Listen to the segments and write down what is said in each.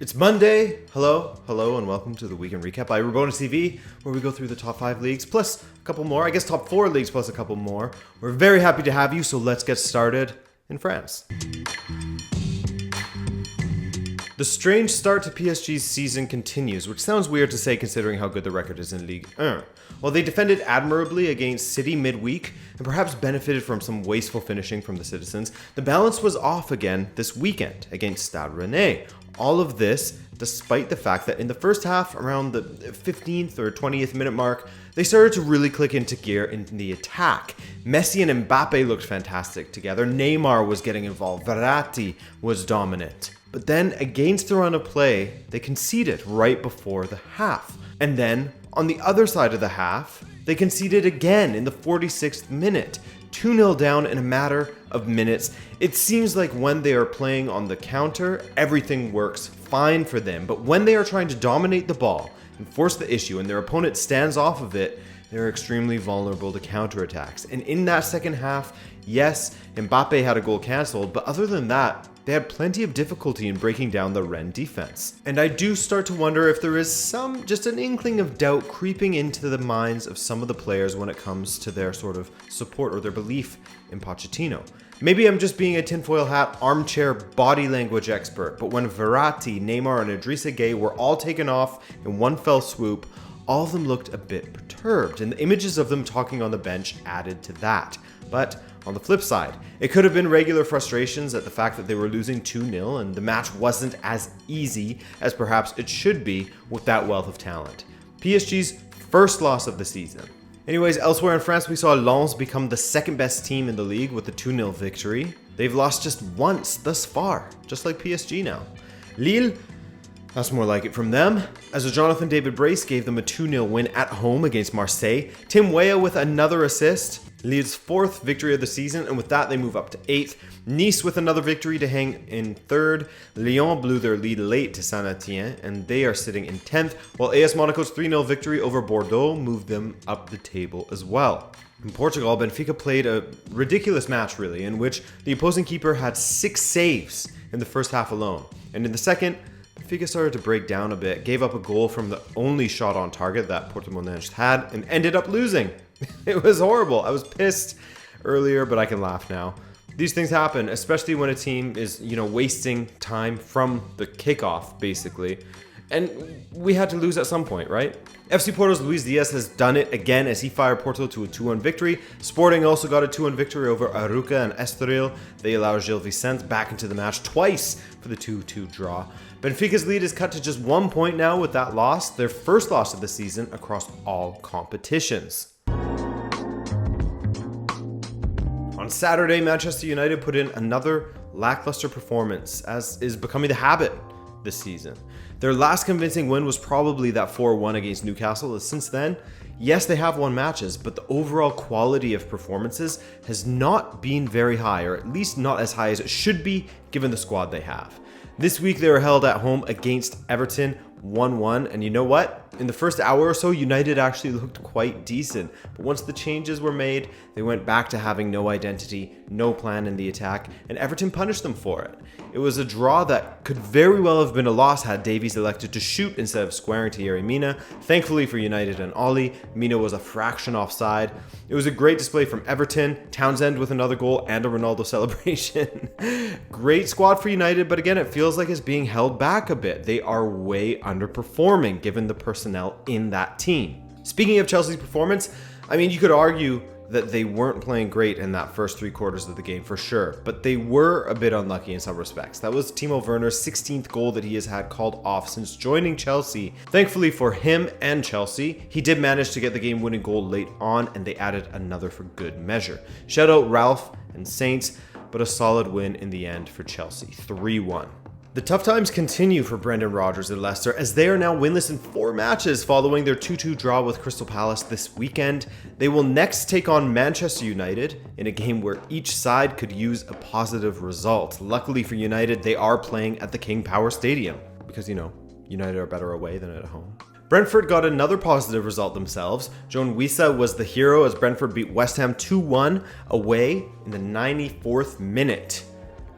It's Monday. Hello, and welcome to the Weekend Recap by Rabona TV, where we go through the top 5 leagues plus a couple more. I guess top 4 leagues plus a couple more. We're very happy to have you, so let's get started in France. The strange start to PSG's season continues, which sounds weird to say considering how good the record is in Ligue 1. While they defended admirably against City midweek and perhaps benefited from some wasteful finishing from the citizens, the balance was off again this weekend against Stade Rennais. All of this despite the fact that in the first half, around the 15th or 20th minute mark, they started to really click into gear in the attack. Messi and Mbappe looked fantastic together. Neymar was getting involved. Verratti was dominant. But then, against the run of play, they conceded right before the half. And then, on the other side of the half, they conceded again in the 46th minute. 2-0 down in a matter of minutes. It seems like when they are playing on the counter, everything works fine for them. But when they are trying to dominate the ball and force the issue and their opponent stands off of it, they're extremely vulnerable to counterattacks. And in that second half, yes, Mbappe had a goal cancelled, but other than that, they had plenty of difficulty in breaking down the Rennes defense. And I do start to wonder if there is just an inkling of doubt creeping into the minds of some of the players when it comes to their sort of support or their belief in Pochettino. Maybe I'm just being a tinfoil hat armchair body language expert, but when Verratti, Neymar, and Idrissa Gueye were all taken off in one fell swoop, all of them looked a bit perturbed, and the images of them talking on the bench added to that. But on the flip side, it could have been regular frustrations at the fact that they were losing 2-0 and the match wasn't as easy as perhaps it should be with that wealth of talent. PSG's first loss of the season. Anyways, elsewhere in France, we saw Lens become the second best team in the league with a 2-0 victory. They've lost just once thus far, just like PSG now. Lille, that's more like it from them, as a Jonathan David brace gave them a 2-0 win at home against Marseille. Tim Weah with another assist. Lille's 4th victory of the season, and with that they move up to 8th. Nice with another victory to hang in 3rd. Lyon blew their lead late to Saint-Étienne, and they are sitting in 10th, while AS Monaco's 3-0 victory over Bordeaux moved them up the table as well. In Portugal, Benfica played a ridiculous match really, in which the opposing keeper had 6 saves in the first half alone, and in the second, Benfica started to break down a bit, gave up a goal from the only shot on target that Portimonense had, and ended up losing. It was horrible. I was pissed earlier, but I can laugh now. These things happen, especially when a team is, wasting time from the kickoff, basically. And we had to lose at some point, right? FC Porto's Luis Diaz has done it again as he fired Porto to a 2-1 victory. Sporting also got a 2-1 victory over Arouca and Estoril. They allow Gil Vicente back into the match twice for the 2-2 draw. Benfica's lead is cut to just 1 point now with that loss, their first loss of the season across all competitions. On Saturday, Manchester United put in another lackluster performance, as is becoming the habit this season. Their last convincing win was probably that 4-1 against Newcastle, as since then, yes, they have won matches, but the overall quality of performances has not been very high, or at least not as high as it should be given the squad they have. This week they were held at home against Everton 1-1, and you know what? In the first hour or so, United actually looked quite decent, but once the changes were made, they went back to having no identity, no plan in the attack, and Everton punished them for it. It was a draw that could very well have been a loss had Davies elected to shoot instead of squaring to Yerry Mina. Thankfully for United and Ollie, Mina was a fraction offside. It was a great display from Everton, Townsend with another goal and a Ronaldo celebration. Great squad for United, but again, it feels like it's being held back a bit. They are way underperforming given the personnel in that team. Speaking of Chelsea's performance, you could argue that they weren't playing great in that first 3 quarters of the game for sure, but they were a bit unlucky in some respects. That was Timo Werner's 16th goal that he has had called off since joining Chelsea. Thankfully for him and Chelsea, he did manage to get the game-winning goal late on, and they added another for good measure. Shout out Ralph and Saints, but a solid win in the end for Chelsea, 3-1. The tough times continue for Brendan Rodgers and Leicester as they are now winless in 4 matches following their 2-2 draw with Crystal Palace this weekend. They will next take on Manchester United in a game where each side could use a positive result. Luckily for United, they are playing at the King Power Stadium because, United are better away than at home. Brentford got another positive result themselves. Joan Wissa was the hero as Brentford beat West Ham 2-1 away in the 94th minute.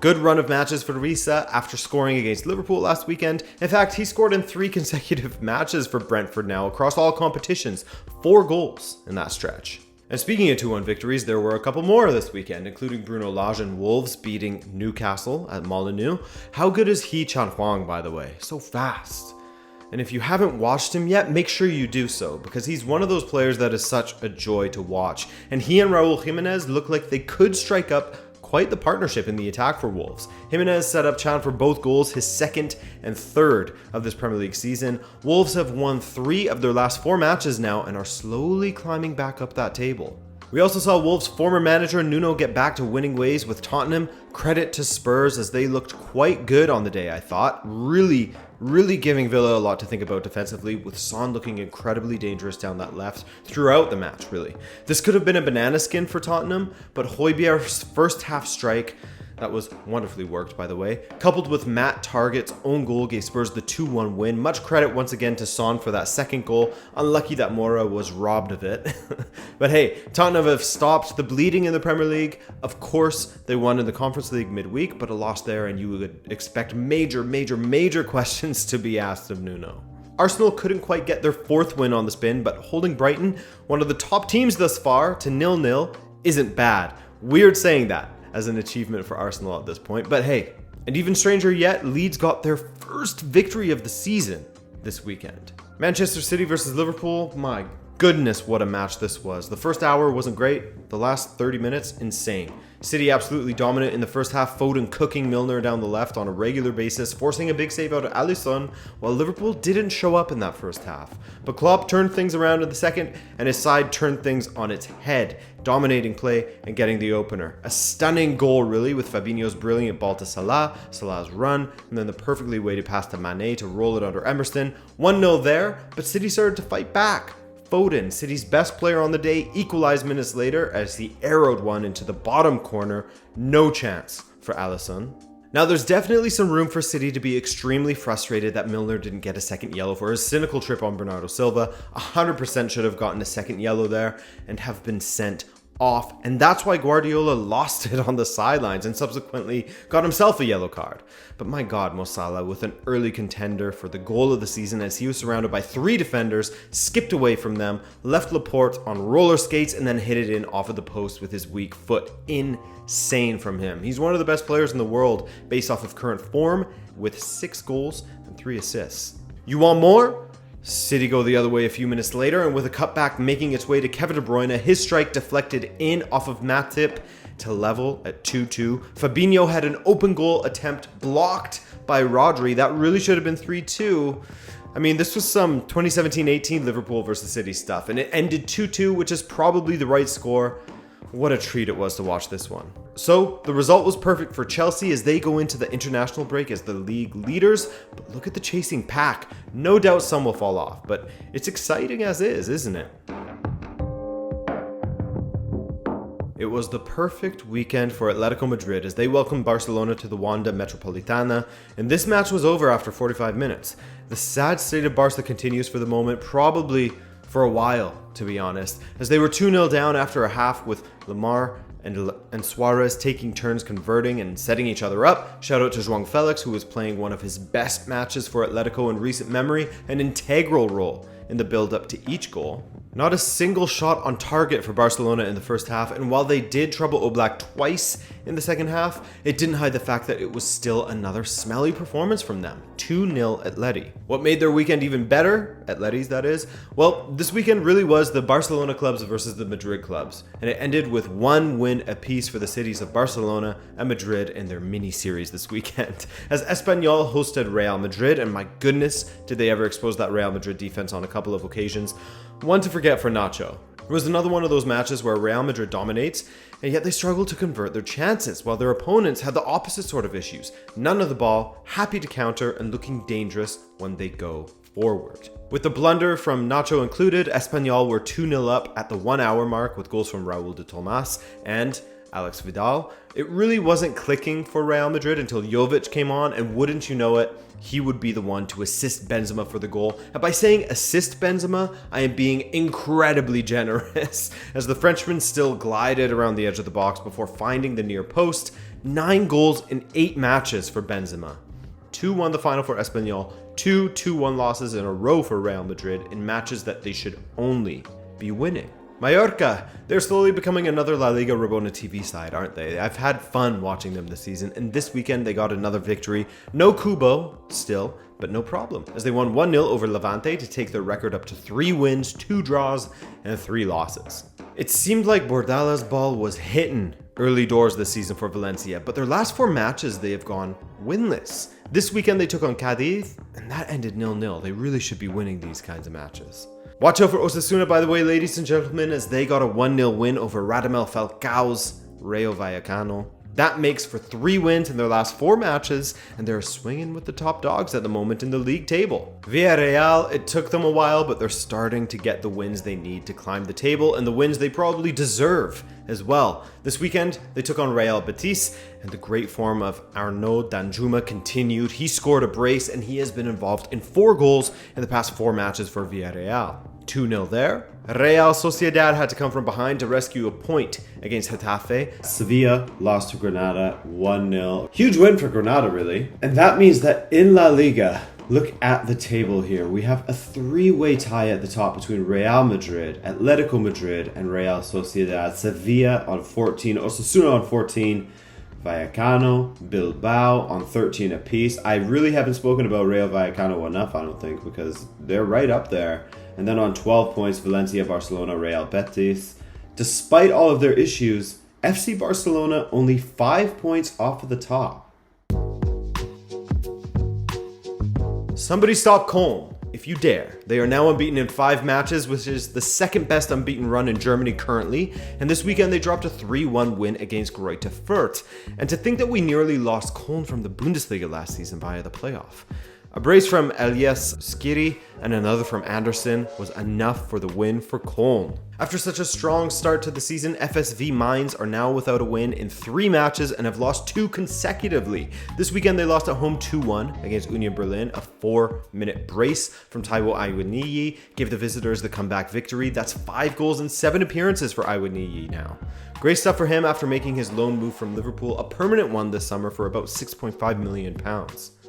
Good run of matches for Risa after scoring against Liverpool last weekend. In fact, he scored in 3 consecutive matches for Brentford now across all competitions, 4 goals in that stretch. And speaking of 2-1 victories, there were a couple more this weekend, including Bruno Lage and Wolves beating Newcastle at Molineux. How good is He Chan Huang, by the way? So fast. And if you haven't watched him yet, make sure you do so, because he's one of those players that is such a joy to watch. And he and Raul Jimenez look like they could strike up quite the partnership in the attack for Wolves. Jimenez set up Chan for both goals, his 2nd and 3rd of this Premier League season. Wolves have won 3 of their last 4 matches now and are slowly climbing back up that table. We also saw Wolves' former manager Nuno get back to winning ways with Tottenham. Credit to Spurs as they looked quite good on the day, I thought. Really giving Villa a lot to think about defensively, with Son looking incredibly dangerous down that left throughout the match, really. This could have been a banana skin for Tottenham, but Højbjerg's first half strike, that was wonderfully worked, by the way, coupled with Matt Targett's own goal, gave Spurs the 2-1 win. Much credit once again to Son for that 2nd goal. Unlucky that Mora was robbed of it. But hey, Tottenham have stopped the bleeding in the Premier League. Of course, they won in the Conference League midweek, but a loss there, and you would expect major questions to be asked of Nuno. Arsenal couldn't quite get their 4th win on the spin, but holding Brighton, one of the top teams thus far, to 0-0 isn't bad. Weird saying that as an achievement for Arsenal at this point, but hey, and even stranger yet, Leeds got their first victory of the season this weekend. Manchester City versus Liverpool, my goodness, what a match this was. The first hour wasn't great, the last 30 minutes, insane. City absolutely dominant in the first half, Foden cooking Milner down the left on a regular basis, forcing a big save out of Alisson, while Liverpool didn't show up in that first half. But Klopp turned things around in the second, and his side turned things on its head, dominating play and getting the opener. A stunning goal, really, with Fabinho's brilliant ball to Salah, Salah's run, and then the perfectly weighted pass to Mane to roll it under Emerson. 1-0 there, but City started to fight back. Foden, City's best player on the day, equalized minutes later as he arrowed one into the bottom corner. No chance for Alisson. Now, there's definitely some room for City to be extremely frustrated that Milner didn't get a 2nd yellow for his cynical trip on Bernardo Silva. 100% should have gotten a 2nd yellow there and have been sent off, and that's why Guardiola lost it on the sidelines and subsequently got himself a yellow card. But my God, Mo Salah, with an early contender for the goal of the season as he was surrounded by 3 defenders, skipped away from them, left Laporte on roller skates, and then hit it in off of the post with his weak foot. Insane from him. He's one of the best players in the world based off of current form, with 6 goals and 3 assists. You want more? City go the other way a few minutes later, and with a cutback making its way to Kevin De Bruyne, his strike deflected in off of Matip to level at 2-2. Fabinho had an open goal attempt blocked by Rodri. That really should have been 3-2. I mean, this was some 2017-18 Liverpool versus City stuff, and it ended 2-2, which is probably the right score. What a treat it was to watch this one. So, the result was perfect for Chelsea as they go into the international break as the league leaders, but look at the chasing pack. No doubt some will fall off, but it's exciting as is, isn't it? It was the perfect weekend for Atletico Madrid as they welcomed Barcelona to the Wanda Metropolitana, and this match was over after 45 minutes. The sad state of Barca continues for the moment, probably for a while, to be honest, as they were 2-0 down after a half with Lemar and Suarez taking turns converting and setting each other up. Shout out to João Felix, who was playing one of his best matches for Atletico in recent memory, an integral role in the build-up to each goal. Not a single shot on target for Barcelona in the first half, and while they did trouble Oblak twice in the second half, it didn't hide the fact that it was still another smelly performance from them. 2-0 Atleti. What made their weekend even better, Atleti's that is, well, this weekend really was the Barcelona clubs versus the Madrid clubs, and it ended with 1 win apiece for the cities of Barcelona and Madrid in their mini-series this weekend, as Espanyol hosted Real Madrid, and my goodness, did they ever expose that Real Madrid defense on a couple of occasions. One to forget for Nacho. It was another one of those matches where Real Madrid dominates, and yet they struggle to convert their chances, while their opponents had the opposite sort of issues. None of the ball, happy to counter, and looking dangerous when they go forward. With the blunder from Nacho included, Espanyol were 2-0 up at the 1 hour mark with goals from Raúl de Tomàs and Alex Vidal. It really wasn't clicking for Real Madrid until Jovic came on, and wouldn't you know it, he would be the one to assist Benzema for the goal. And by saying assist Benzema, I am being incredibly generous, as the Frenchman still glided around the edge of the box before finding the near post, 9 goals in 8 matches for Benzema. 2-1 the final for Espanyol, 2 2-1 losses in a row for Real Madrid in matches that they should only be winning. Mallorca, they're slowly becoming another La Liga Rabona TV side, aren't they? I've had fun watching them this season, and this weekend they got another victory. No Kubo, still, but no problem, as they won 1-0 over Levante to take their record up to 3 wins, 2 draws, and 3 losses. It seemed like Bordala's ball was hitting early doors this season for Valencia, but their last 4 matches they have gone winless. This weekend they took on Cadiz, and that ended 0-0. They really should be winning these kinds of matches. Watch out for Osasuna, by the way, ladies and gentlemen, as they got a 1-0 win over Radamel Falcao's Rayo Vallecano. That makes for 3 wins in their last 4 matches, and they're swinging with the top dogs at the moment in the league table. Villarreal, it took them a while, but they're starting to get the wins they need to climb the table, and the wins they probably deserve as well. This weekend, they took on Real Betis, and the great form of Arnaud Danjuma continued. He scored a brace, and he has been involved in 4 goals in the past 4 matches for Villarreal. 2-0 there. Real Sociedad had to come from behind to rescue a point against Getafe. Sevilla lost to Granada 1-0. Huge win for Granada, really. And that means that in La Liga, look at the table here. We have a 3-way tie at the top between Real Madrid, Atletico Madrid, and Real Sociedad. Sevilla on 14, Osasuna on 14, Vallecano, Bilbao on 13 apiece. I really haven't spoken about Real Vallecano enough, I don't think, because they're right up there. And then on 12 points, Valencia, Barcelona, Real Betis. Despite all of their issues, FC Barcelona only 5 points off of the top. Somebody stop Köln, if you dare. They are now unbeaten in 5 matches, which is the second best unbeaten run in Germany currently. And this weekend they dropped a 3-1 win against Greuther Fürth. And to think that we nearly lost Köln from the Bundesliga last season via the playoff. A brace from Elias Skiri and another from Anderson was enough for the win for Köln. After such a strong start to the season, FSV Mainz are now without a win in 3 matches and have lost 2 consecutively. This weekend they lost at home 2-1 against Union Berlin. A 4-minute brace from Taiwo Awoniyi gave the visitors the comeback victory. That's 5 goals and 7 appearances for Awoniyi now. Great stuff for him after making his loan move from Liverpool a permanent one this summer for about £6.5 million.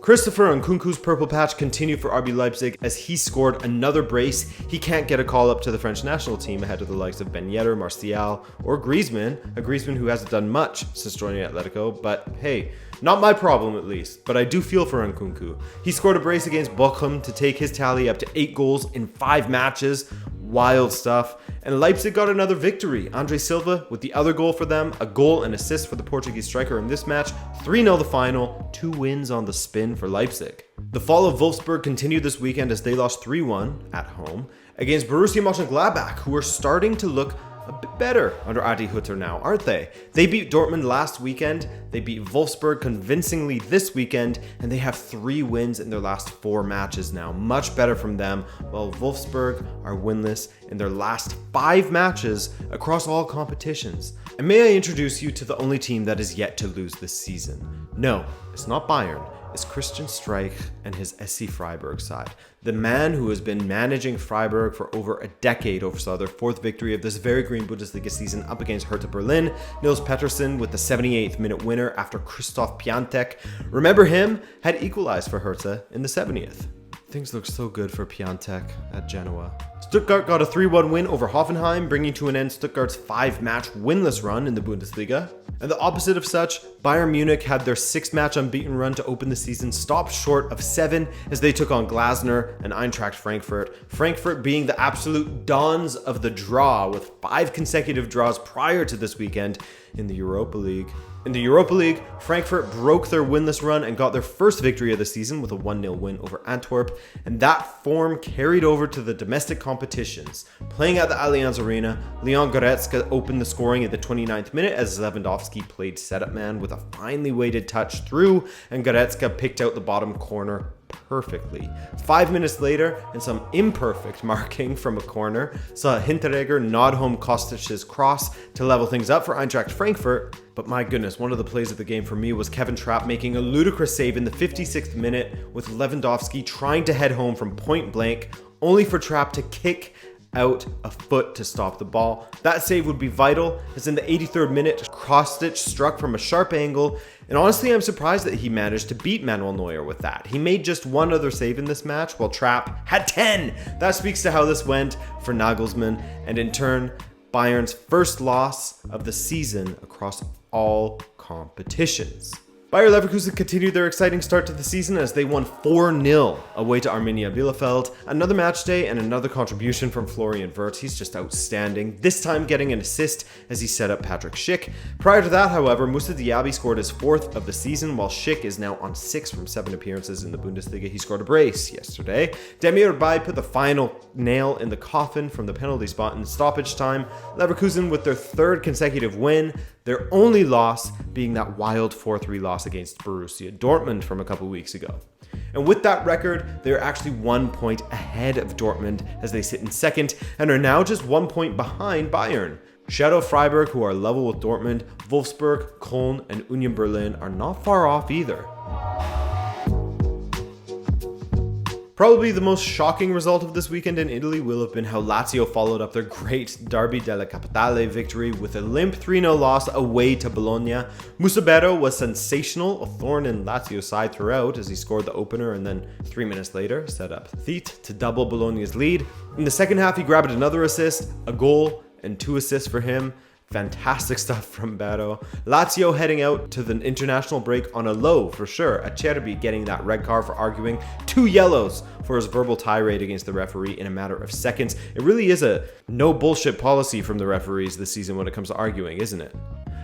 Christopher Nkunku's purple patch continued for RB Leipzig as he scored another brace. He can't get a call up to the French national team ahead of the likes of Ben Yedder, Martial, or Griezmann, a Griezmann who hasn't done much since joining Atletico, but hey, not my problem at least, but I do feel for Nkunku. He scored a brace against Bochum to take his tally up to 8 goals in 5 matches. Wild stuff. And Leipzig got another victory. Andre Silva with the other goal for them, a goal and assist for the Portuguese striker in this match. 3-0 the final, 2 wins on the spin for Leipzig. The fall of Wolfsburg continued this weekend as they lost 3-1 at home against Borussia Mönchengladbach, who are starting to look a bit better under Adi Hütter now, aren't they? They beat Dortmund last weekend, they beat Wolfsburg convincingly this weekend, and they have 3 wins in their last 4 matches now. Much better from them, while Wolfsburg are winless in their last 5 matches across all competitions. And may I introduce you to the only team that is yet to lose this season? No, it's not Bayern. Is Christian Streich and his SC Freiburg side. The man who has been managing Freiburg for over a decade oversaw their 4th victory of this very green Bundesliga season up against Hertha Berlin. Nils Petersen with the 78th minute winner after Christoph Piatek. Remember him? Had equalized for Hertha in the 70th. Things look so good for Piatek at Genoa. Stuttgart got a 3-1 win over Hoffenheim, bringing to an end Stuttgart's 5-match winless run in the Bundesliga. And the opposite of such, Bayern Munich had their 6-match unbeaten run to open the season stopped short of 7 as they took on Glasner and Eintracht Frankfurt. Frankfurt being the absolute dons of the draw with 5 consecutive draws prior to this weekend in the Europa League. In the Europa League, Frankfurt broke their winless run and got their first victory of the season with a 1-0 win over Antwerp, and that form carried over to the domestic competitions. Playing at the Allianz Arena, Leon Goretzka opened the scoring at the 29th minute as Lewandowski played setup man with a finely weighted touch through, and Goretzka picked out the bottom corner perfectly. 5 minutes later, and some imperfect marking from a corner, saw Hinteregger nod home Kostic's cross to level things up for Eintracht Frankfurt. But my goodness, one of the plays of the game for me was Kevin Trapp making a ludicrous save in the 56th minute with Lewandowski trying to head home from point blank, only for Trapp to kick out a foot to stop the ball. That save would be vital, as in the 83rd minute, cross-stitch struck from a sharp angle, and honestly I'm surprised that he managed to beat Manuel Neuer with that. He made just one other save in this match, while Trapp had 10! That speaks to how this went for Nagelsmann, and in turn, Bayern's first loss of the season across all competitions. Bayer Leverkusen continued their exciting start to the season as they won 4-0 away to Arminia Bielefeld. Another match day and another contribution from Florian Wirtz. He's just outstanding, this time getting an assist as he set up Patrick Schick. Prior to that, however, Moussa Diaby scored his 4th of the season, while Schick is now on 6 from 7 appearances in the Bundesliga. He scored a brace yesterday. Demir Bay put the final nail in the coffin from the penalty spot in stoppage time. Leverkusen with their 3rd consecutive win, their only loss being that wild 4-3 loss against Borussia Dortmund from a couple weeks ago. And with that record, they're actually 1 point ahead of Dortmund as they sit in 2nd and are now just 1 point behind Bayern. Shadow Freiburg, who are level with Dortmund, Wolfsburg, Köln, and Union Berlin are not far off either. Probably the most shocking result of this weekend in Italy will have been how Lazio followed up their great Derby della Capitale victory with a limp 3-0 loss away to Bologna. Musabero was sensational, a thorn in Lazio's side throughout as he scored the opener and then 3 minutes later set up Thete to double Bologna's lead. In the second half, he grabbed another assist, a goal, and 2 assists for him. Fantastic stuff from Barrow. Lazio heading out to the international break on a low for sure. Acerbi getting that red card for arguing, 2 yellows for his verbal tirade against the referee in a matter of seconds. It really is a no bullshit policy from the referees this season when it comes to arguing, isn't it?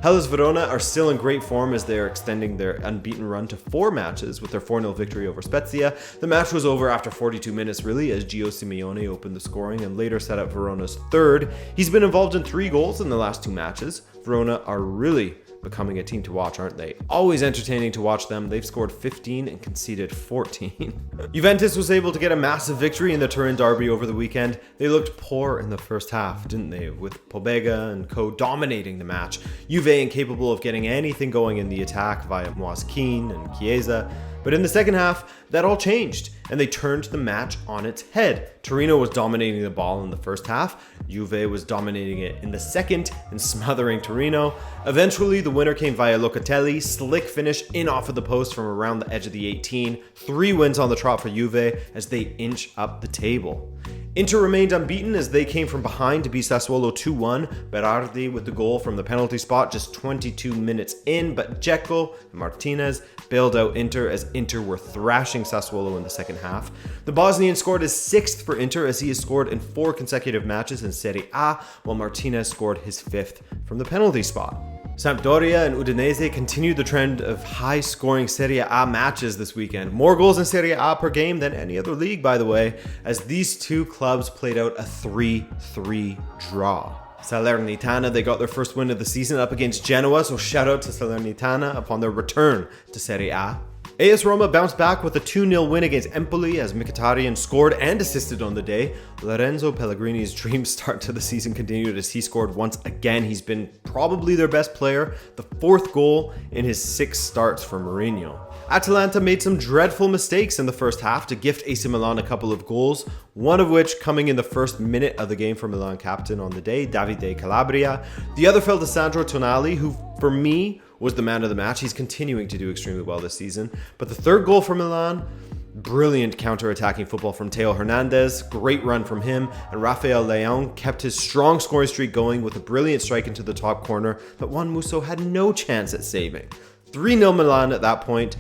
Hellas Verona are still in great form as they're extending their unbeaten run to 4 matches with their 4-0 victory over Spezia. The match was over after 42 minutes really as Gio Simeone opened the scoring and later set up Verona's 3rd. He's been involved in 3 goals in the last 2 matches. Verona are really becoming a team to watch, aren't they? Always entertaining to watch them. They've scored 15 and conceded 14. Juventus was able to get a massive victory in the Turin derby over the weekend. They looked poor in the first half, didn't they? With Pobega and co dominating the match. Juve incapable of getting anything going in the attack via Moise Kean and Chiesa. But in the second half, that all changed, and they turned the match on its head. Torino was dominating the ball in the first half, Juve was dominating it in the second and smothering Torino. Eventually, the winner came via Locatelli, slick finish in off of the post from around the edge of the 18. 3 wins on the trot for Juve as they inch up the table. Inter remained unbeaten as they came from behind to beat Sassuolo 2-1. Berardi with the goal from the penalty spot just 22 minutes in, but Dzeko and Martinez bailed out Inter as Inter were thrashing Sassuolo in the second half. The Bosnian scored his 6th for Inter as he has scored in 4 consecutive matches in Serie A, while Martinez scored his 5th from the penalty spot. Sampdoria and Udinese continued the trend of high-scoring Serie A matches this weekend. More goals in Serie A per game than any other league, by the way, as these 2 clubs played out a 3-3 draw. Salernitana, they got their first win of the season up against Genoa, so shout out to Salernitana upon their return to Serie A. AS Roma bounced back with a 2-0 win against Empoli as Mkhitaryan scored and assisted on the day. Lorenzo Pellegrini's dream start to the season continued as he scored once again. He's been probably their best player, the 4th goal in his 6 starts for Mourinho. Atalanta made some dreadful mistakes in the first half to gift AC Milan a couple of goals, one of which coming in the first minute of the game for Milan captain on the day, Davide Calabria. The other fell to Sandro Tonali, who for me was the man of the match. He's continuing to do extremely well this season. But the 3rd goal for Milan, brilliant counter-attacking football from Theo Hernandez, great run from him, and Rafael Leão kept his strong scoring streak going with a brilliant strike into the top corner that Juan Musso had no chance at saving. 3-0 Milan at that point,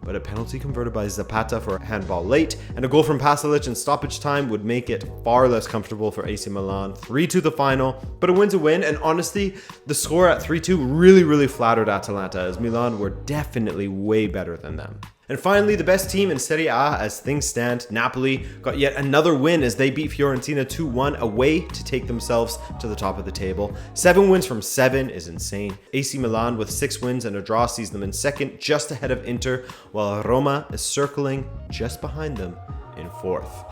but a penalty converted by Zapata for a handball late, and a goal from Pasalic in stoppage time would make it far less comfortable for AC Milan. 3-2 the final, but a win's a win, and honestly, the score at 3-2 really flattered Atalanta, as Milan were definitely way better than them. And finally, the best team in Serie A as things stand, Napoli, got yet another win as they beat Fiorentina 2-1 away to take themselves to the top of the table. 7 wins from 7 is insane. AC Milan with 6 wins and a draw sees them in 2nd, just ahead of Inter, while Roma is circling just behind them in 4th.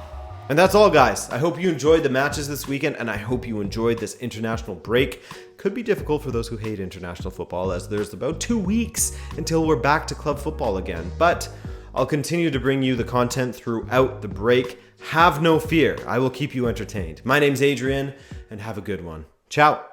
And that's all, guys. I hope you enjoyed the matches this weekend, and I hope you enjoyed this international break. Could be difficult for those who hate international football, as there's about 2 weeks until we're back to club football again. But I'll continue to bring you the content throughout the break. Have no fear, I will keep you entertained. My name's Adrian, and have a good one. Ciao!